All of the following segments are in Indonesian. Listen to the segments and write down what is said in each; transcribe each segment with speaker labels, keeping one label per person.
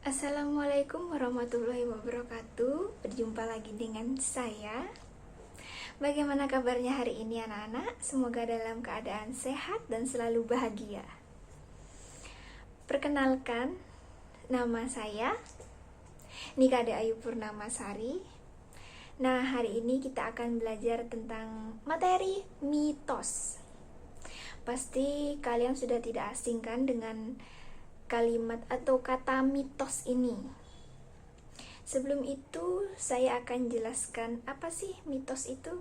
Speaker 1: Assalamualaikum warahmatullahi wabarakatuh. Berjumpa lagi dengan saya. Bagaimana kabarnya hari ini anak-anak? Semoga dalam keadaan sehat dan selalu bahagia. Perkenalkan, nama saya Nikade Ayu Purnamasari. Nah, hari ini kita akan belajar tentang materi mitos. Pasti kalian sudah tidak asing kan dengan kalimat atau kata mitos ini. Sebelum itu, saya akan jelaskan apa sih mitos itu.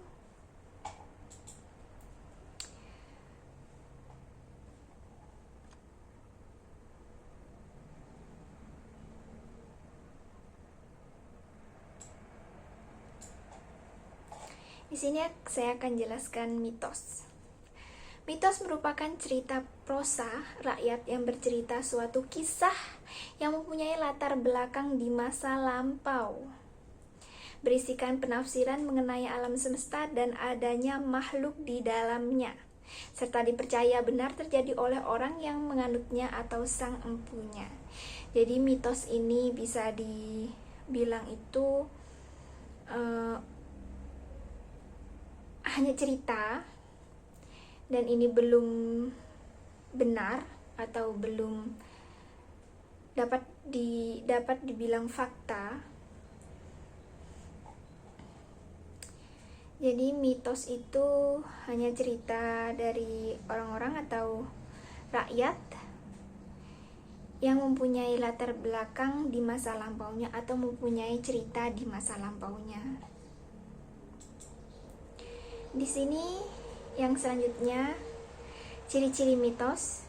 Speaker 1: Di sini saya akan jelaskan mitos. Mitos merupakan cerita prosa rakyat yang bercerita suatu kisah yang mempunyai latar belakang di masa lampau. Berisikan penafsiran mengenai alam semesta dan adanya makhluk di dalamnya, serta dipercaya benar terjadi oleh orang yang menganutnya atau sang empunya. Jadi mitos ini bisa dibilang itu hanya cerita, dan ini belum benar atau belum dapat dibilang fakta. Jadi mitos itu hanya cerita dari orang-orang atau rakyat yang mempunyai latar belakang di masa lampaunya atau mempunyai cerita di masa lampaunya. Di sini yang selanjutnya, ciri-ciri mitos.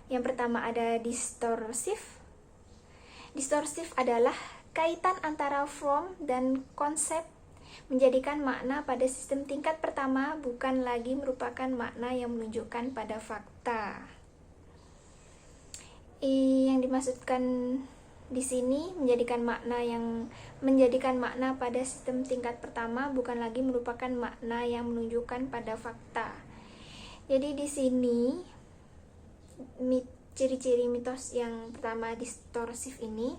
Speaker 1: Yang pertama ada distorsif. Distorsif adalah kaitan antara form dan konsep, menjadikan makna pada sistem tingkat pertama bukan lagi merupakan makna yang menunjukkan pada fakta. Yang dimaksudkan di sini menjadikan makna pada sistem tingkat pertama bukan lagi merupakan makna yang menunjukkan pada fakta. Jadi di sini ciri-ciri mitos yang pertama distorsif ini,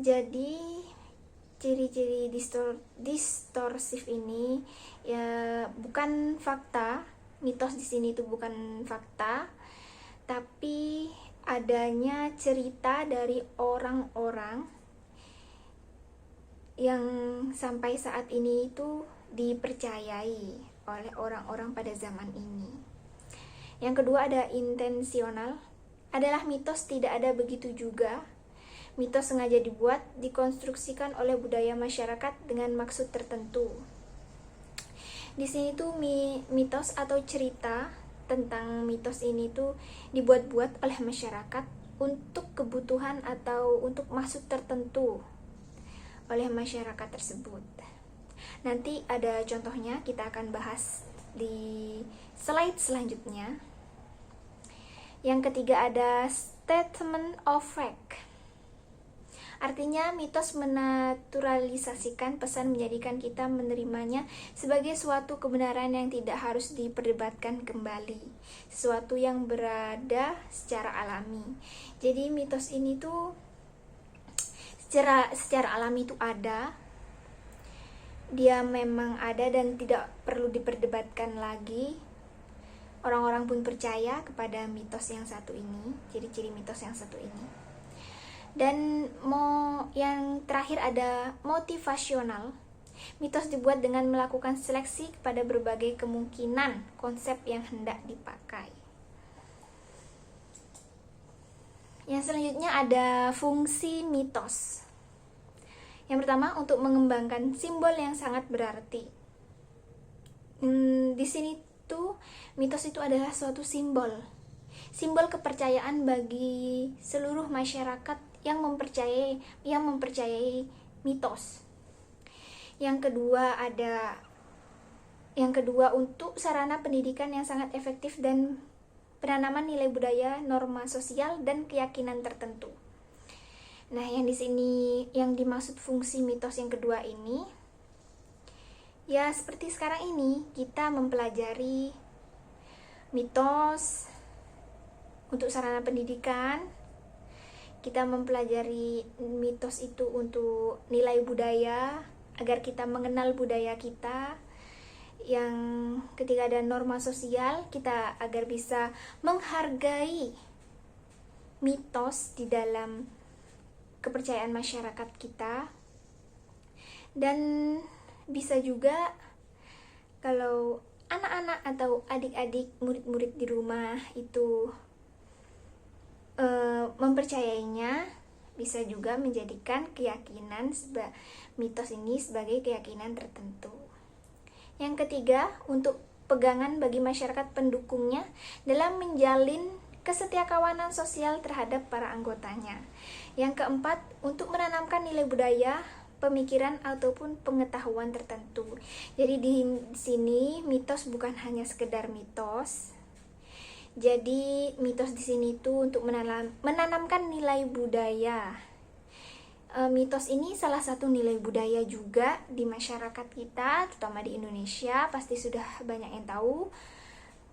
Speaker 1: jadi ciri-ciri distorsif ini ya bukan fakta. Mitos di sini itu bukan fakta, tapi adanya cerita dari orang-orang yang sampai saat ini itu dipercayai oleh orang-orang pada zaman ini. Yang kedua ada intensional, adalah mitos tidak ada begitu juga. Mitos sengaja dibuat, dikonstruksikan oleh budaya masyarakat dengan maksud tertentu. Di sini tuh mitos atau cerita tentang mitos ini tuh dibuat-buat oleh masyarakat untuk kebutuhan atau untuk maksud tertentu oleh masyarakat tersebut. Nanti ada contohnya, kita akan bahas di slide selanjutnya. Yang ketiga ada statement of fact. Artinya mitos menaturalisasikan pesan, menjadikan kita menerimanya sebagai suatu kebenaran yang tidak harus diperdebatkan kembali, sesuatu yang berada secara alami. Jadi mitos ini tuh secara alami itu ada, dia memang ada dan tidak perlu diperdebatkan lagi. Orang-orang pun percaya kepada mitos yang satu ini, ciri-ciri mitos yang satu ini. Dan yang terakhir ada motivasional. Mitos dibuat dengan melakukan seleksi kepada berbagai kemungkinan konsep yang hendak dipakai. Yang selanjutnya ada fungsi mitos. Yang pertama, untuk mengembangkan simbol yang sangat berarti. Di sini tuh mitos itu adalah suatu simbol kepercayaan bagi seluruh masyarakat yang mempercayai mitos. Yang kedua untuk sarana pendidikan yang sangat efektif dan penanaman nilai budaya, norma sosial dan keyakinan tertentu. Nah, yang di sini yang dimaksud fungsi mitos yang kedua ini, ya seperti sekarang ini kita mempelajari mitos untuk sarana pendidikan. Kita mempelajari mitos itu untuk nilai budaya, agar kita mengenal budaya kita. Yang ketika ada norma sosial, kita agar bisa menghargai mitos di dalam kepercayaan masyarakat kita. Dan bisa juga kalau anak-anak atau adik-adik, murid-murid di rumah itu mempercayainya, bisa juga menjadikan keyakinan mitos ini sebagai keyakinan tertentu. Yang ketiga, untuk pegangan bagi masyarakat pendukungnya dalam menjalin kesetiakawanan sosial terhadap para anggotanya. Yang keempat, untuk menanamkan nilai budaya, pemikiran ataupun pengetahuan tertentu. Jadi di sini mitos bukan hanya sekedar mitos. Jadi mitos di sini itu untuk menanamkan nilai budaya. Mitos ini salah satu nilai budaya juga di masyarakat kita, terutama di Indonesia. Pasti sudah banyak yang tahu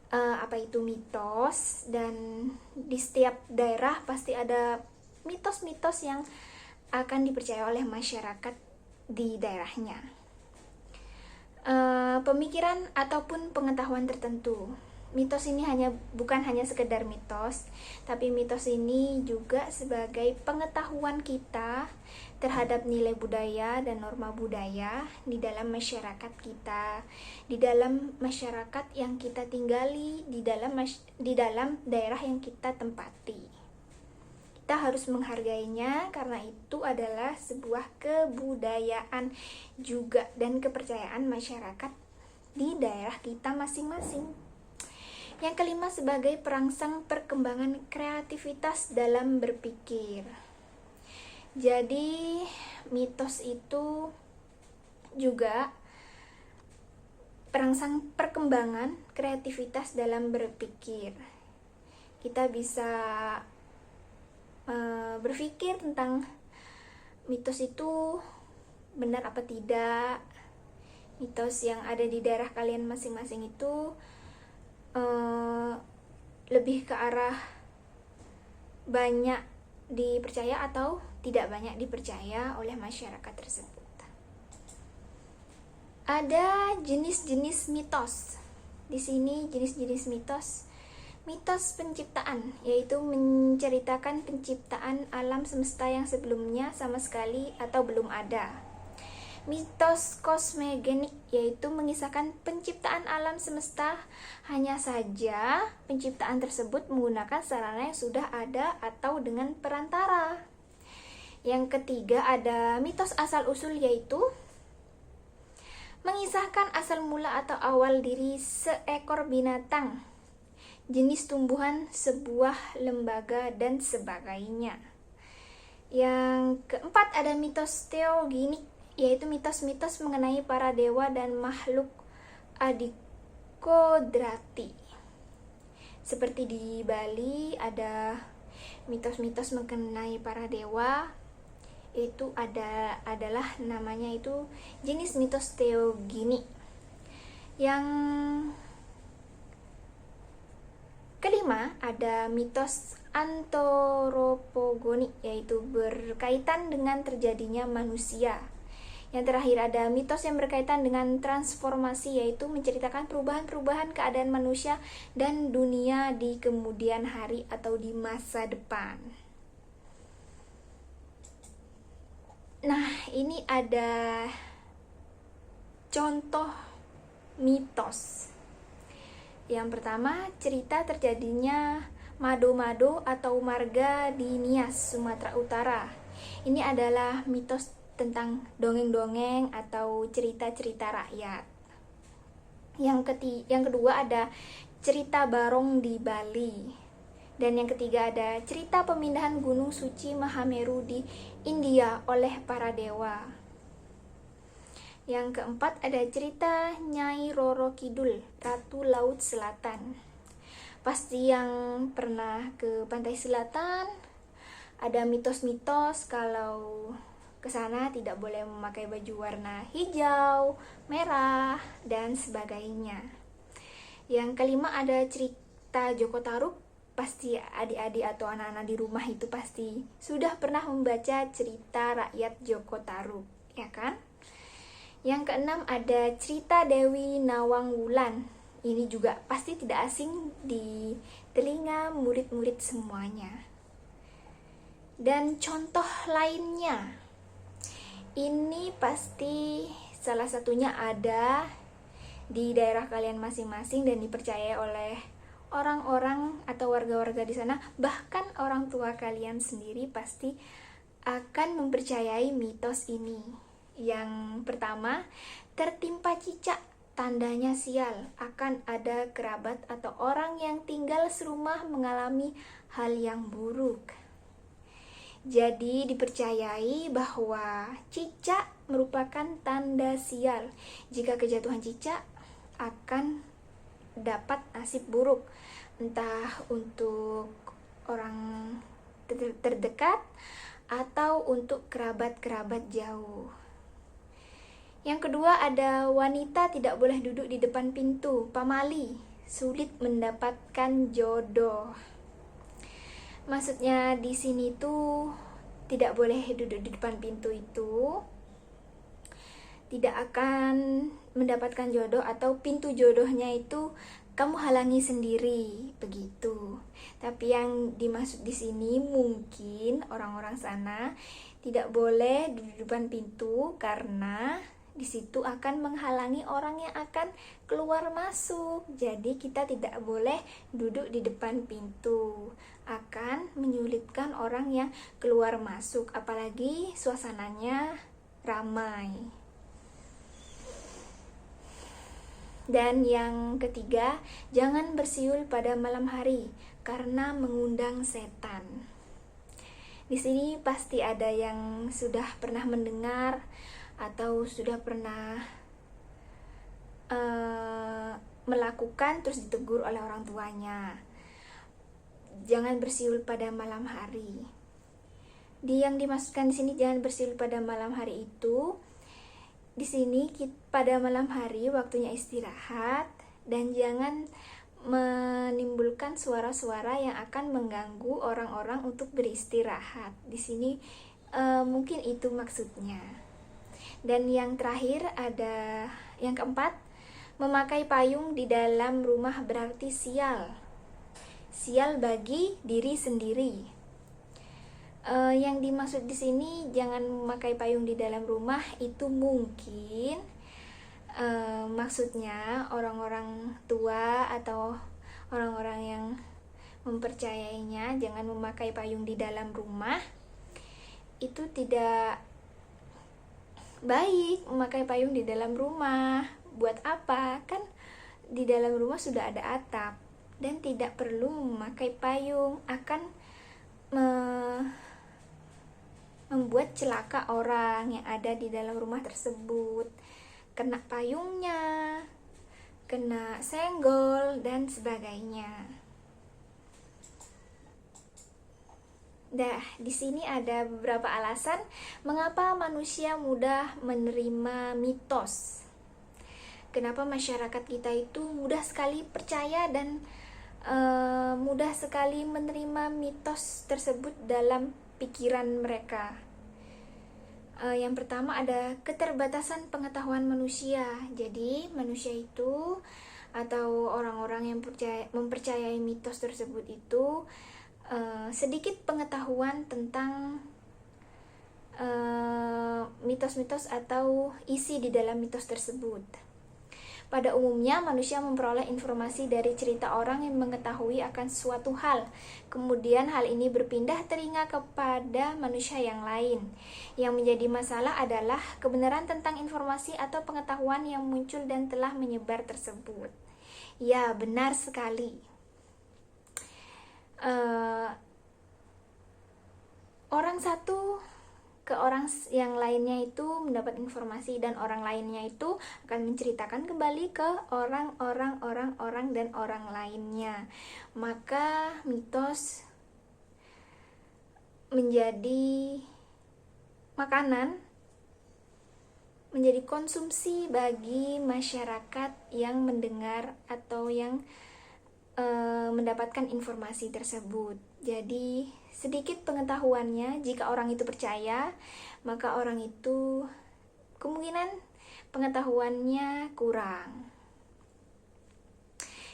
Speaker 1: apa itu mitos, dan di setiap daerah pasti ada mitos-mitos yang akan dipercaya oleh masyarakat di daerahnya. Pemikiran ataupun pengetahuan tertentu. Mitos ini bukan hanya sekedar mitos, tapi mitos ini juga sebagai pengetahuan kita terhadap nilai budaya dan norma budaya di dalam masyarakat kita, di dalam masyarakat yang kita tinggali, di dalam daerah yang kita tempati. Kita harus menghargainya karena itu adalah sebuah kebudayaan juga dan kepercayaan masyarakat di daerah kita masing-masing. Yang kelima, sebagai perangsang perkembangan kreativitas dalam berpikir. Jadi mitos itu juga perangsang perkembangan kreativitas dalam berpikir. Kita bisa berpikir tentang mitos itu benar apa tidak, mitos yang ada di daerah kalian masing-masing itu lebih ke arah banyak dipercaya atau tidak banyak dipercaya oleh masyarakat tersebut. Ada jenis-jenis mitos. Di sini jenis-jenis mitos. Mitos penciptaan, yaitu menceritakan penciptaan alam semesta yang sebelumnya sama sekali atau belum ada. Mitos kosmogenik, yaitu mengisahkan penciptaan alam semesta, hanya saja penciptaan tersebut menggunakan sarana yang sudah ada atau dengan perantara. Yang ketiga ada mitos asal-usul, yaitu mengisahkan asal mula atau awal diri seekor binatang, jenis tumbuhan, sebuah lembaga, dan sebagainya. Yang keempat ada mitos teogenik, yaitu mitos-mitos mengenai para dewa dan makhluk adikodrati. Seperti di Bali ada mitos-mitos mengenai para dewa, itu adalah namanya itu jenis mitos teogenik. Yang kelima ada mitos antropogenik, yaitu berkaitan dengan terjadinya manusia. Yang terakhir ada mitos yang berkaitan dengan transformasi, yaitu menceritakan perubahan-perubahan keadaan manusia dan dunia di kemudian hari atau di masa depan. Nah, ini ada contoh mitos. Yang pertama, cerita terjadinya mado-mado atau marga di Nias, Sumatera Utara. Ini adalah mitos tentang dongeng-dongeng atau cerita-cerita rakyat. Yang kedua ada cerita barong di Bali. Dan yang ketiga ada cerita pemindahan Gunung Suci Mahameru di India oleh para dewa. Yang keempat ada cerita Nyai Roro Kidul, Ratu Laut Selatan. Pasti yang pernah ke pantai selatan, ada mitos-mitos kalau ke sana tidak boleh memakai baju warna hijau, merah, dan sebagainya. Yang kelima ada cerita Joko Tarub, pasti adik-adik atau anak-anak di rumah itu pasti sudah pernah membaca cerita rakyat Joko Tarub, ya kan? Yang keenam ada cerita Dewi Nawang Wulan. Ini juga pasti tidak asing di telinga murid-murid semuanya. Dan contoh lainnya, ini pasti salah satunya ada di daerah kalian masing-masing dan dipercaya oleh orang-orang atau warga-warga di sana, bahkan orang tua kalian sendiri pasti akan mempercayai mitos ini. Yang pertama, tertimpa cicak tandanya sial, akan ada kerabat atau orang yang tinggal serumah mengalami hal yang buruk. Jadi dipercayai bahwa cicak merupakan tanda sial. Jika kejatuhan cicak akan dapat nasib buruk, entah untuk orang terdekat atau untuk kerabat-kerabat jauh. Yang kedua ada wanita tidak boleh duduk di depan pintu, pamali, sulit mendapatkan jodoh. Maksudnya di sini tuh tidak boleh duduk di depan pintu itu tidak akan mendapatkan jodoh, atau pintu jodohnya itu kamu halangi sendiri begitu. Tapi yang dimaksud di sini mungkin orang-orang sana tidak boleh duduk di depan pintu karena di situ akan menghalangi orang yang akan keluar masuk. Jadi kita tidak boleh duduk di depan pintu, akan menyulitkan orang yang keluar masuk, apalagi suasananya ramai. Dan yang ketiga, jangan bersiul pada malam hari karena mengundang setan. Di sini pasti ada yang sudah pernah mendengar atau sudah pernah melakukan terus ditegur oleh orang tuanya. Jangan bersiul pada malam hari. Yang dimaksudkan di sini jangan bersiul pada malam hari itu, di sini pada malam hari waktunya istirahat, dan jangan menimbulkan suara-suara yang akan mengganggu orang-orang untuk beristirahat. Di sini mungkin itu maksudnya. Dan yang terakhir ada yang keempat, memakai payung di dalam rumah berarti sial. Sial bagi diri sendiri. Yang dimaksud di sini jangan memakai payung di dalam rumah itu mungkin maksudnya orang-orang tua atau orang-orang yang mempercayainya jangan memakai payung di dalam rumah. Itu tidak baik memakai payung di dalam rumah. Buat apa? Kan di dalam rumah sudah ada atap dan tidak perlu memakai payung, akan membuat celaka orang yang ada di dalam rumah tersebut, kena payungnya, kena senggol dan sebagainya. Di sini ada beberapa alasan mengapa manusia mudah menerima mitos. Kenapa masyarakat kita itu mudah sekali percaya dan mudah sekali menerima mitos tersebut dalam pikiran mereka. Yang pertama ada keterbatasan pengetahuan manusia. Jadi manusia itu atau orang-orang yang mempercayai mitos tersebut itu sedikit pengetahuan tentang mitos-mitos atau isi di dalam mitos tersebut. Pada umumnya manusia memperoleh informasi dari cerita orang yang mengetahui akan suatu hal. Kemudian hal ini berpindah telinga kepada manusia yang lain. Yang menjadi masalah adalah kebenaran tentang informasi atau pengetahuan yang muncul dan telah menyebar tersebut. Ya, benar sekali. Orang satu ke orang yang lainnya itu mendapat informasi, dan orang lainnya itu akan menceritakan kembali ke orang dan orang lainnya. Maka mitos menjadi makanan, menjadi konsumsi bagi masyarakat yang mendengar atau yang mendapatkan informasi tersebut. Jadi, sedikit pengetahuannya, jika orang itu percaya, maka orang itu kemungkinan pengetahuannya kurang.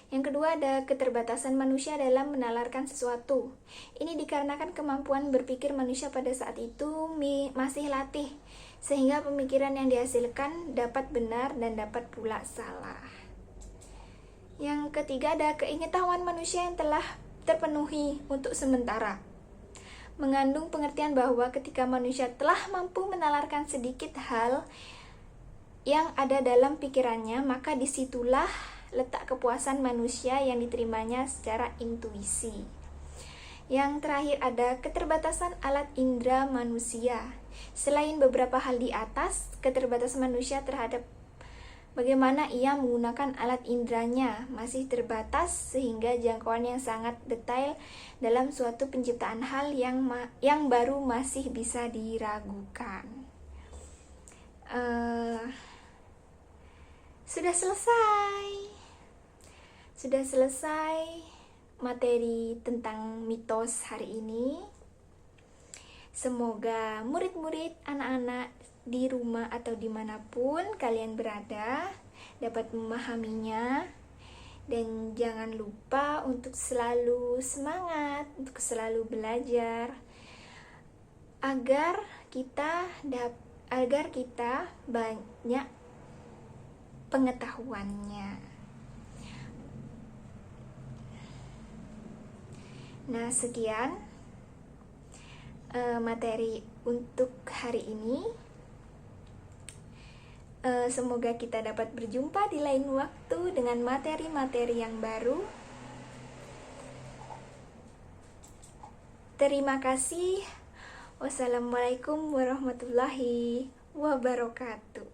Speaker 1: Yang kedua, ada keterbatasan manusia dalam menalarkan sesuatu. Ini dikarenakan kemampuan berpikir manusia pada saat itu masih latih, sehingga pemikiran yang dihasilkan dapat benar dan dapat pula salah. Yang ketiga, ada keingetahuan manusia yang telah terpenuhi untuk sementara, mengandung pengertian bahwa ketika manusia telah mampu menalarkan sedikit hal yang ada dalam pikirannya, maka disitulah letak kepuasan manusia yang diterimanya secara intuisi. Yang terakhir, ada keterbatasan alat indera manusia. Selain beberapa hal di atas, keterbatasan manusia terhadap bagaimana ia menggunakan alat inderanya masih terbatas, sehingga jangkauan yang sangat detail dalam suatu penciptaan hal yang baru masih bisa diragukan. Sudah selesai materi tentang mitos hari ini. Semoga murid-murid, anak-anak di rumah atau dimanapun kalian berada dapat memahaminya. Dan jangan lupa untuk selalu semangat, untuk selalu belajar, agar kita banyak pengetahuannya. Nah, sekian materi untuk hari ini. Semoga kita dapat berjumpa di lain waktu dengan materi-materi yang baru. Terima kasih. Wassalamualaikum warahmatullahi wabarakatuh.